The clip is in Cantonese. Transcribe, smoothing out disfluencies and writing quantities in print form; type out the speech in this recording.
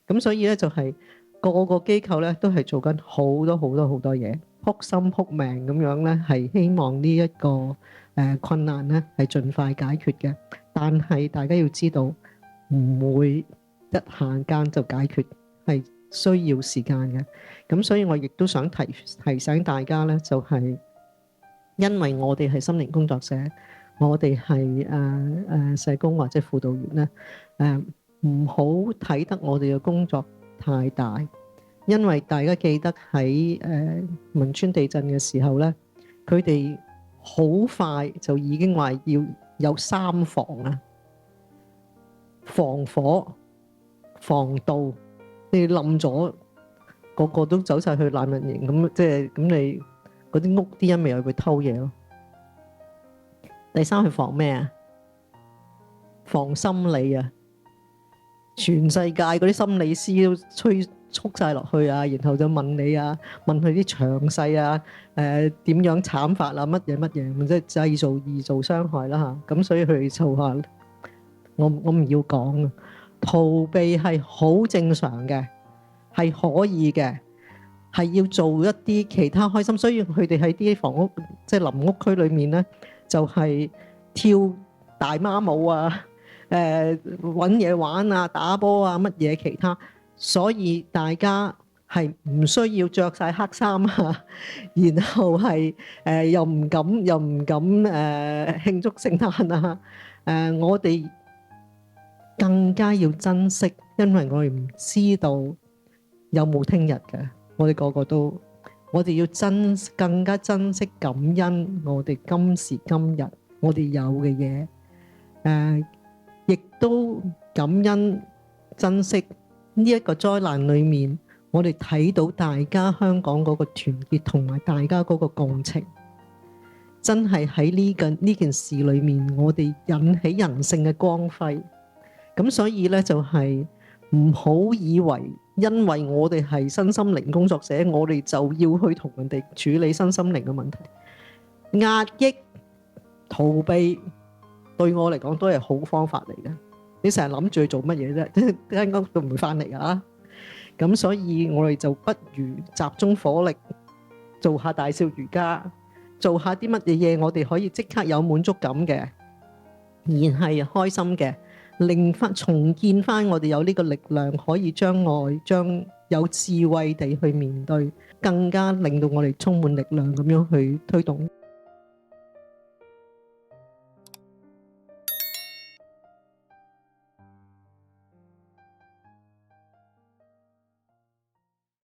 咁所以咧就係個個機構咧都係做緊好多好多好多嘢，撲心撲命咁樣咧，係希望呢一個困難咧係盡快解決嘅。但係大家要知道，唔會一下間就解決，係需要時間嘅。咁所以我亦都想提醒大家咧，就係因為我哋係心靈工作者，我哋係社工或者輔導員咧，唔好睇得我哋嘅工作太大，因為大家記得喺汶川地震嘅時候咧，佢哋好快就已經話要有3防啊，防火、防盜，你冧咗，個個都走晒去難民營，咁即係咁你嗰啲屋啲人咪又會偷嘢咯。第三係防咩啊？防心理啊！全世界嗰啲心理師都催促晒落去啊，然後就問你啊，問佢啲詳細啊，點樣慘法啊，乜嘢乜嘢，即係製造異造傷害啦嚇。咁所以佢哋就話：我唔要講啊，逃避係好正常嘅，係可以嘅，係要做一啲其他開心。所以佢哋喺啲房屋即係臨屋區裏面咧，就係跳大媽舞啊！揾嘢玩啊，打波啊，乜嘢其他，所以大家係唔需要着晒黑衫啊，然後係又唔敢慶祝聖誕啊，我哋更加要珍惜，因為我哋唔知道有冇聽日嘅，我哋個個都，我哋要更加珍惜感恩我哋今時今日我哋有嘅嘢，亦都感恩珍惜呢一個災難裏面，我哋睇到大家香港嗰個團結同埋大家嗰個共情，真係喺呢件事裏面，我哋引起人性嘅光輝。咁所以咧就係唔好以為因為我哋係身心靈工作者，我哋就要去同人哋處理身心靈嘅問題，壓抑、逃避。對我嚟講都係好方法嚟嘅。你成日諗住去做乜嘢啫？間屋都唔會翻嚟啊！咁所以我哋就不如集中火力做下大笑瑜伽，做下啲乜嘢嘢，我哋可以即刻有滿足感嘅，而係開心嘅，令翻重建翻我哋有呢個力量，可以將愛、將有智慧地去面對，更加令到我哋充滿力量咁樣去推動。